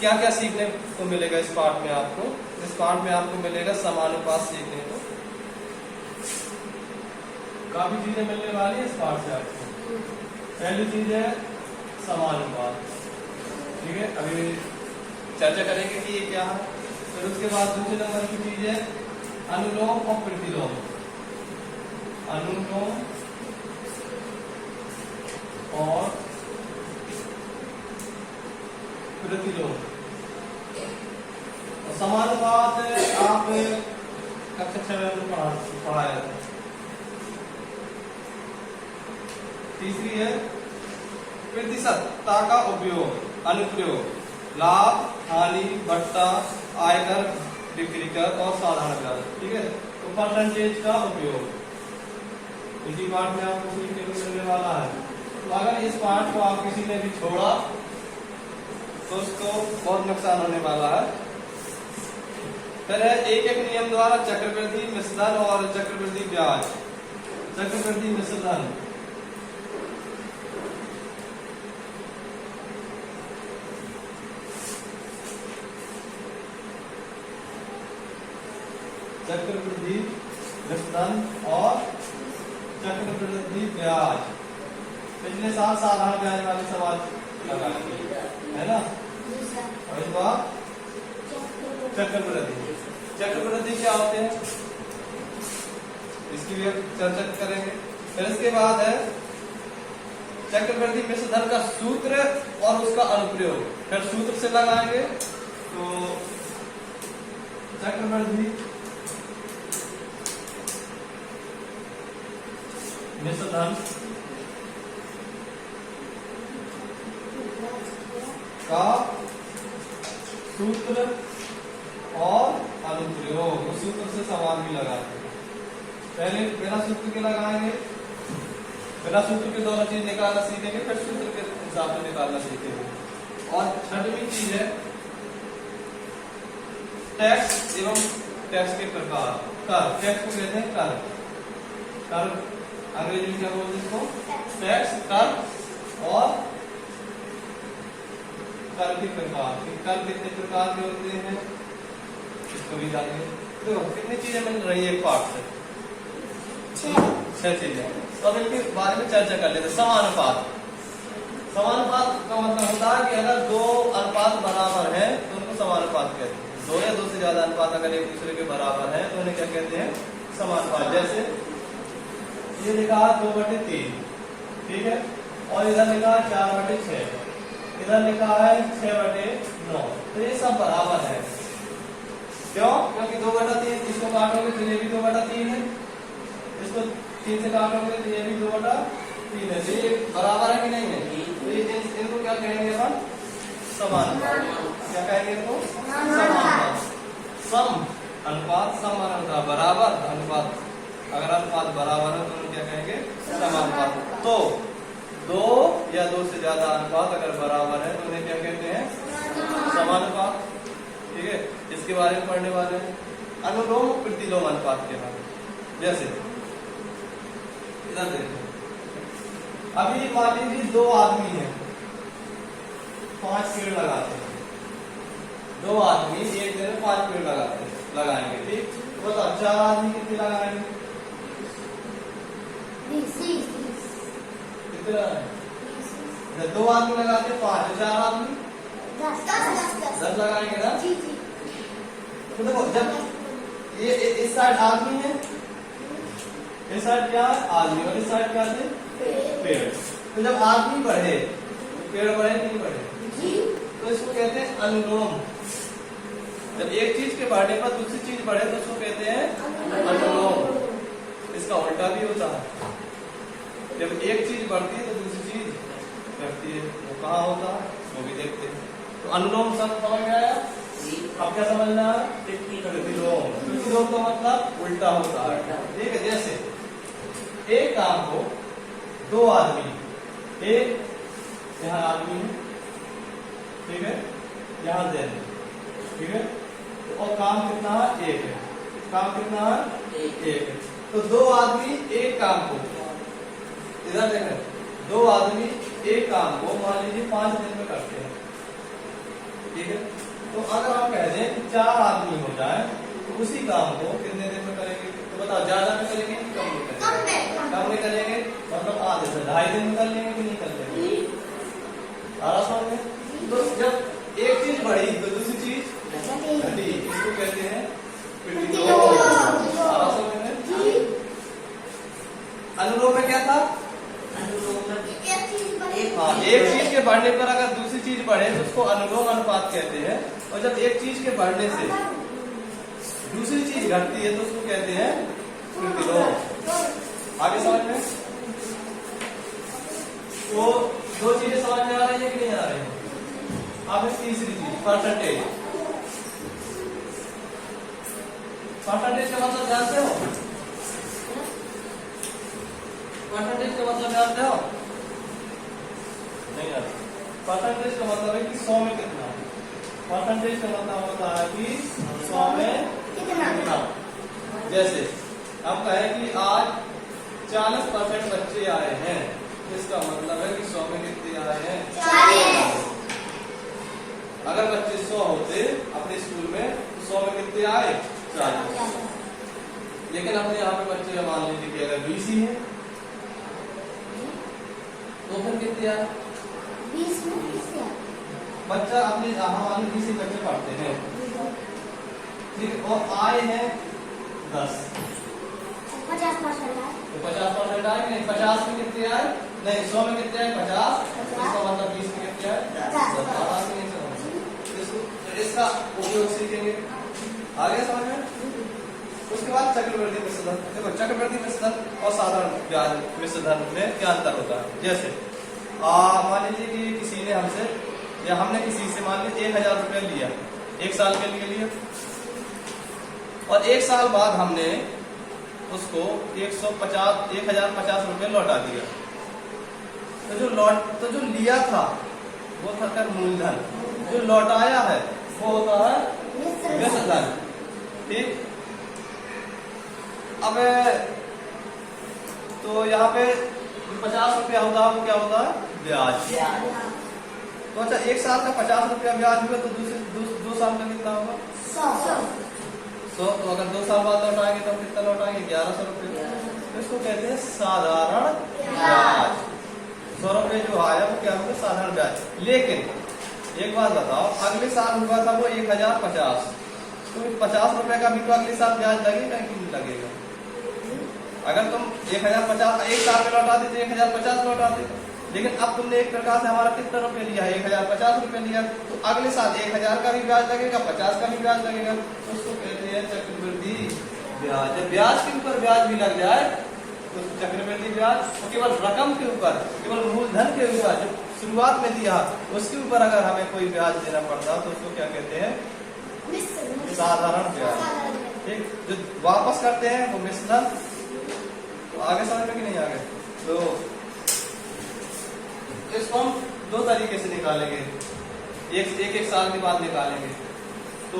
क्या क्या सीखने को मिलेगा इस पाठ में आपको? इस पाठ में आपको मिलेगा समानुपात सीखने को, काफी चीजें मिलने वाली है इस पाठ से आपको। पहली चीज है समानुपात, ठीक है, अभी चर्चा करेंगे कि ये क्या है। फिर उसके बाद दूसरे नंबर की चीज है अनुलोम और प्रतिलोम। अनुलोम और प्रतिलोम। समानुपात आप कक्षा 6 में पढ़ाया था। तीसरी है प्रतिशतता का उपयोग, अनुप्रयोग, लाभ, हानि, बट्टा, आयकर, बिक्री कर और साधारण ब्याज, ठीक है। तो परसेंटेज का उपयोग इसी पाठ में आपको सीखने को मिलने वाला है। तो अगर इस पाठ को आप किसी ने भी छोड़ा तो उसको बहुत नुकसान होने वाला है। फिर है एक एक नियम द्वारा चक्रवृद्धि मिश्रधन और चक्रवृद्धि ब्याज। चक्रवृद्धि मिश्रधन, चक्रवृद्धि मिश्रधन और चक्रवृद्धि ब्याज। पिछले साल साधारण ब्याज वाले सवाल लगाएंगे, है ना। और इस बार चक्रवृद्धि। चक्रवृद्धि क्या होते हैं इसकी भी चर्चा करेंगे। फिर इसके बाद है चक्रवृद्धि मिश्रधन का सूत्र और उसका अनुप्रयोग। फिर सूत्र से लगाएंगे तो चक्रवृद्धि मिश्रधन का सूत्र और अनुप्रयोग। उस सूत्र से सवाल भी लगाते हैं। पहले बिना सूत्र के लगाएंगे, बिना सूत्र के दोनों चीज निकालना सीखेंगे, फिर सूत्र के हिसाब से निकालना सीखेंगे। और छठवीं चीज है टैक्स एवं टैक्स के प्रकार। कर, टैक्स को कहते हैं कर। कर अंग्रेजी में क्या बोलते हैं इसको? टैक्स, कर और कर के प्रकार। कर कितने प्रकार के होते हैं इसको भी जानेंगे। तो कितनी चीजें मिल रही है पाठ से? 6 चीजें। तो अब इनके बारे में चर्चा कर लेते हैं। समानुपात। समानुपात का मतलब होता है कि अगर दो अनुपात बराबर है तो उनको समानुपात कहते हैं। दो या दो से ज्यादा अनुपात अगर एक दूसरे के बराबर है तो उन्हें क्या कहते हैं? समानुपात। जैसे ये लिखा है 2/3, ठीक है, और इधर लिखा है 4/6, इधर लिखा है 6/9। तो ये सब बराबर है। क्यों? क्योंकि 2/3 इसको काटोगे तो ये भी 2/3 है, इसको 3 से काटोगे तो ये भी 2/3 है। तो ये बराबर है कि नहीं है? तो ये इनको क्या कहेंगे अपन? समानुपात। क्या कहेंगे इनको? समानुपात। सम अनुपात, सम अनुपात बराबर अनुपात। अगर अनुपात बराबर है तो क्या कहेंगे? समानुपात। तो दो या दो से ज्यादा अनुपात अगर बराबर है तो उन्हें क्या कहते हैं? समानुपात, ठीक है। इसके बारे में पढ़ने वाले हैं। अनुलोम प्रतिलोम अनुपात के बारे में। जैसे इधर देखो, अभी मान लीजिए 2 आदमी हैं, 5 पेड़ लगाते हैं। 2 आदमी एक दिन में 5 पेड़ लगाएंगे, ठीक। तो बताओ 4 आदमी कितने लगाएंगे? कितना है? 2 आदमी लगाते 5, 4 आदमी 10 लगाएंगे ना। तो देखो जब ये इस साइड आदमी है, इस साइड क्या है? आदमी, और इस साइड क्या है? पेड़। तो जब आदमी बढ़े तो पेड़ बढ़े नहीं बढ़े? तो इसको कहते हैं अनुलोम। जब एक चीज के बढ़ने पर दूसरी चीज बढ़े तो उसको कहते हैं अनुलोम। इसका उल्टा भी होता है। जब एक चीज बढ़ती है तो दूसरी चीज घटती है। वो कहाँ होता है वो भी देखते हैं। तो अनुलोम सब समझ में आया? अब क्या समझना है? प्रतिलोम। प्रतिलोम का मतलब उल्टा होता है, ठीक है। जैसे एक काम को 2 आदमी, एक यहाँ आदमी है, ठीक है, यहाँ दे, ठीक है, और काम कितना है? 1 है। काम कितना है? 1 है। तो 2 आदमी एक काम को, इधर देखें, 2 आदमी एक काम को मान लीजिए 5 दिन में करते हैं। ठीक है। तो अगर हम कह दें कि 4 आदमी हो जाए तो उसी काम को कितने दिन में करेंगे? तो बताओ, ज्यादा में करेंगे कि कम में करेंगे? कम में करेंगे, मतलब आधे से 2.5 दिन में कर लेंगे कि नहीं कर लेंगे? सारा समझ में? तो जब एक चीज बढ़ी तो दूसरी चीज घटी, इसको कहते हैं प्रतिलोम। सारा समझ में? अनुलोम में क्या था? हाँ, एक चीज के बढ़ने पर अगर दूसरी चीज बढ़े तो उसको अनुलोम अनुपात कहते हैं, और जब एक चीज के बढ़ने से दूसरी चीज घटती है तो उसको कहते हैं प्रतिलोम। आगे समझ में? तो दो चीजें समझ में आ रही है कि नहीं आ रही है? अब तीसरी चीज परसेंटेज। परसेंटेज का मतलब जानते हो? परसेंटेज का मतलब जानते हो? नहीं जानते। परसेंटेज का मतलब है कि 100 में कितना। परसेंटेज का मतलब होता है कि 100 में कितना। जैसे हम कहें कि आज 40% बच्चे आए हैं, इसका मतलब है कि 100 में कितने आए हैं? 40। अगर बच्चे 100 होते अपने स्कूल में तो 100 में कितने आए? 40। लेकिन अपने यहाँ पे बच्चे मान लीजिए कि अगर 20 ही है तो फिर कितने आए? 20 में बच्चा अपने हमारे 20 बच्चे पढ़ते हैं, ठीक, और आए हैं 10, 50% आए। तो 50% आए कि नहीं? 50 में कितने आए? नहीं, 100 में कितने आए? 50। इसका मतलब 20 में कितने आए? 10। इसका उपयोग सीखेंगे आगे समझ में। उसके बाद चक्रवृद्धि मिश्र धन। देखो, चक्रवृद्धि मिश्र धन और साधारण ब्याज मिश्र धन में क्या अंतर होता है? जैसे मान लीजिए कि किसी ने हमसे या हमने किसी से मान लीजिए 1000 रुपया लिया, 1 साल के लिए लिया, और 1 साल बाद हमने उसको 1050 रुपये लौटा दिया। तो जो लिया था वो था कर मूलधन, जो लौटाया है वो होता है मिश्र धन। ठीक, अब तो यहाँ पे 50 रुपया होता है वो क्या होता है? ब्याज। तो अच्छा, 1 साल का 50 रुपया ब्याज हुआ तो दो साल में कितना होगा? 100। तो अगर 2 साल बाद लौटाएंगे तो कितना लौटाएंगे? 1100 रुपये। तो इसको कहते हैं साधारण ब्याज। 100 रुपये जो आया वो क्या होगा? साधारण ब्याज। लेकिन एक बात बताओ, अगले साल हुआ था वो 1050, तो 50 रुपए का भी तो अगले साल ब्याज लगेगा कि नहीं लगेगा? अगर तुम 1050 1 साल में लौटाते तो 1050 लौटाते, लेकिन अब तुमने एक प्रकार से हमारा कितना रुपये लिया है? 1050 रुपये लिया, तो अगले साल 1000 का भी ब्याज लगेगा, 50 का भी ब्याज लगेगा। तो उसको कहते हैं चक्रवृद्धि ब्याज। जब ब्याज के ऊपर ब्याज भी लग जाए तो चक्रवृद्धि ब्याज, तो केवल रकम के ऊपर, केवल मूलधन के ऊपर जो शुरुआत में दिया उसके ऊपर अगर हमें कोई ब्याज देना पड़ता तो उसको क्या कहते हैं? साधारण ब्याज। ठीक, जो वापस करते हैं वो मिश्र धन। तो आगे समझ में कि नहीं आगे? तो इसको हम 2 तरीके से निकालेंगे, एक साल के बाद निकालेंगे। तो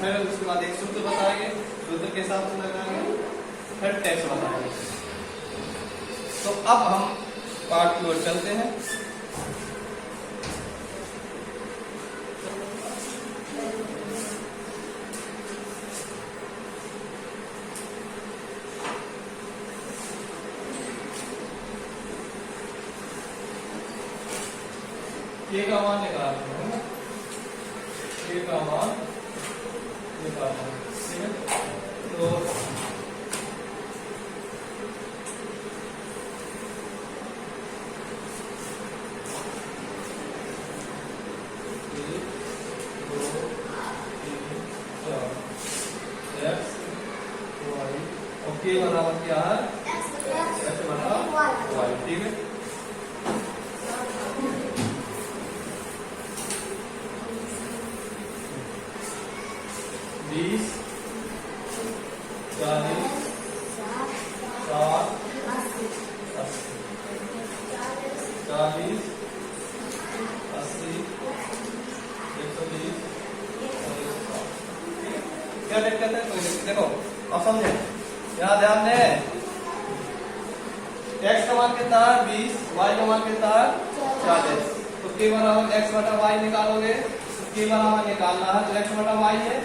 फिर उसके बाद एक सूत्र बताएंगे, सूत्र के हिसाब से लगाएंगे, फिर टैक्स बताएंगे। तो अब हम पार्ट की ओर चलते हैं। ये का मान निकालते हैं, ये का मान निकालना है, ठीक है। तो के बराबर क्या है? x बराबर y, ठीक है। बीस 40 60 40 80 120 क्या दिक्कत है? कोई दिक्कत? देखो अब समझे, यहाँ ध्यान दें, x का मान कितना है? 20, y का मान कितना है? 40। तो k बराबर x बटा y निकालोगे के बराबर निकालना है, तो x बटा y है,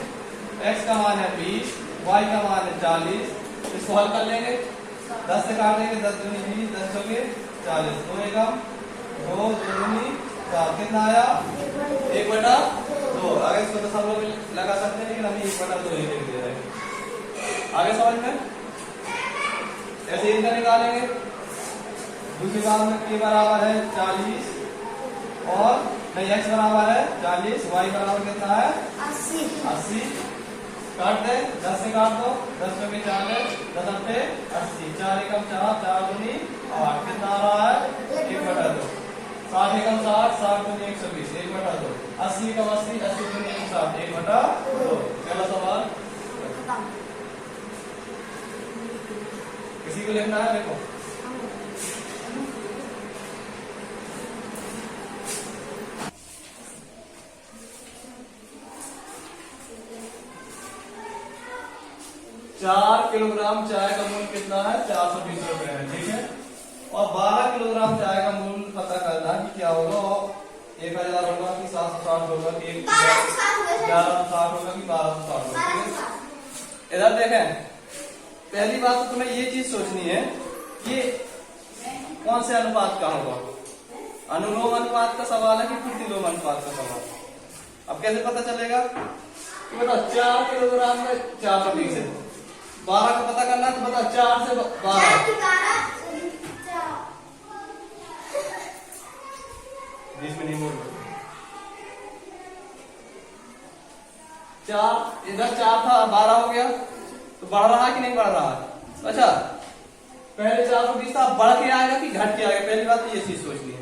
x का मान है 20, y का मान है 40। इसको हल कर लेंगे, 10 से काट देंगे, 10 दूनी 20, 10 चौके 40, 2 एकम 2, 2 दूनी 4, कितना आया 1/2। आगे इसको तो सब लोग लगा सकते हैं, लेकिन हम 1/2 ही लिख दे रहे हैं। आगे समझ में ऐसे इनका निकालेंगे। दूसरी बात में के बराबर है 40 और नहीं x बराबर है 40, y बराबर कितना है 80। काट दे, 10 से काट दो, 10 में 4 है, 10 अट्ठे 80, 4 एकम 4, 4 दूनी 8, कितना आ रहा है 1/2। 60 एकम 60, 60 दूनी 120, 1/2। 80 एकम 80, 80 दूनी 160, 1/2। पहला सवाल किसी को लिखना है, देखो 4 किलोग्राम चाय का मूल्य कितना है 420 रुपए है, ठीक है। और 12 किलोग्राम चाय का मूल्य पता करना है कि क्या होगा। 1000 होगा कि 760 होगा कि 1160 होगा कि 1260 होगा, ठीक है। इधर देखें, पहली बात तो तुम्हें ये चीज सोचनी है कि कौन से अनुपात का होगा, अनुलोम अनुपात का सवाल है कि प्रतिलोम अनुपात का सवाल। अब कैसे पता चलेगा कि बताओ 4 किलोग्राम में 420 है, 12 का पता करना है, तो बताओ 4 से 12 बीच में नहीं बोल 4, इधर 4 था 12 हो गया, तो बढ़ रहा है कि नहीं बढ़ रहा है। अच्छा, पहले 420 था, बढ़ के आएगा कि घट के आएगा, पहली बात तो ये चीज सोचनी है,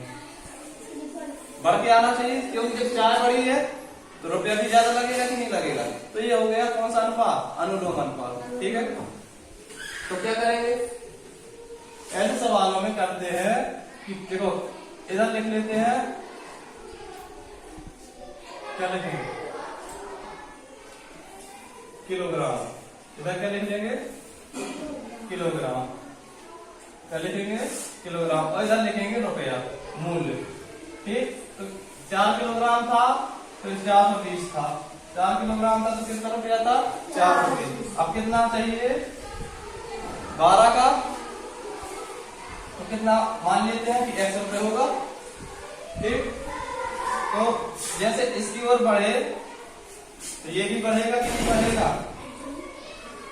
बढ़ के आना चाहिए, क्योंकि जब चाय बढ़ी है तो रुपया भी ज्यादा लगेगा कि नहीं लगेगा। तो ये हो गया कौन सा अनुपात, अनुलोम अनुपात, ठीक है। तो क्या करेंगे, ऐसे सवालों में करते हैं कि देखो इधर लिख लेते हैं, क्या लिखेंगे किलोग्राम, इधर क्या लिख लेंगे किलोग्राम, क्या लिखेंगे किलोग्राम, और इधर लिखेंगे रुपया मूल्य, ठीक। तो 4 किलोग्राम था तो 420 था, 4 किलोग्राम था तो कितना रुपया था 4 रुपये। अब कितना चाहिए 12 का, तो कितना मान लेते हैं कि 100 रुपये होगा, ठीक। तो जैसे इसकी ओर बढ़े तो ये भी बढ़ेगा कि नहीं बढ़ेगा,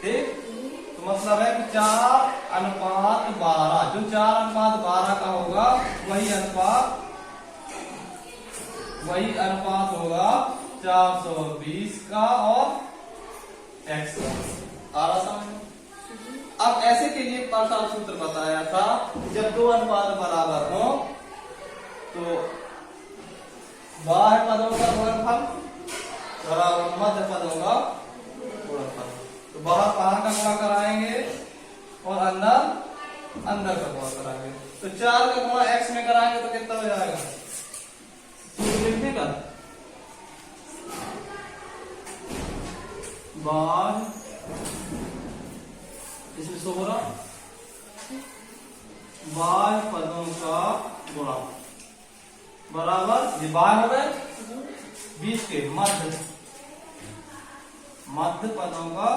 ठीक। तो मतलब है कि 4:12, जो 4:12 का होगा वही अनुपात होगा 420 का और x का। आ रहा समझ में। अब ऐसे के लिए पार्षद सूत्र बताया था, जब दो अनुपात बराबर हो तो बाह्य पदों का गुणनफल बराबर मध्य पदों का गुणनफल। तो बाहर बाहर का गुणा कराएंगे और अंदर का गुणा कराएंगे। तो 4 का गुणा x में कराएंगे तो कितना हो जाएगा, लिखने का बार इसमें 16 बाह्य पदों का गुणा बराबर, ये बाह्य हो गए, बीच के मध्य पदों का,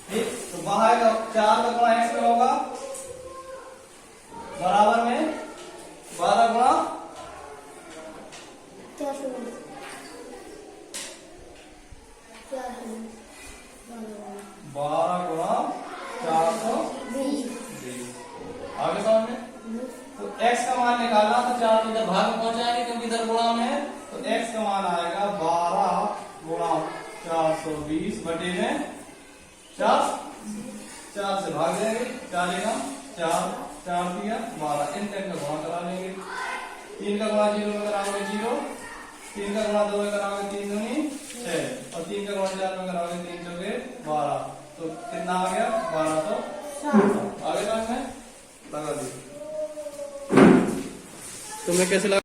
ठीक। तो बाह्य का 4 का गुणा x में होगा बराबर में 12 गुणा 420। आगे समझ में। तो x का मान निकालना, तो 4 इधर भाग में पहुंचाएंगे क्योंकि इधर गुणा में है, तो x का मान आएगा 12 गुणा 420 बटे में 4 से भाग देंगे, 4 एकम 4, 4 दिया 12, इन का गुणा करा लेंगे। 3 का गुणा 0 में कराओगे 0, 3 का गुणा 2 में कराओगे 3 दूनी 6, और 3 का गुणा 4 में कराओगे 3 चौके 12। तो कितना आ गया 1260। आगे समझ में लगा दी। तुम्हें कैसे लगा?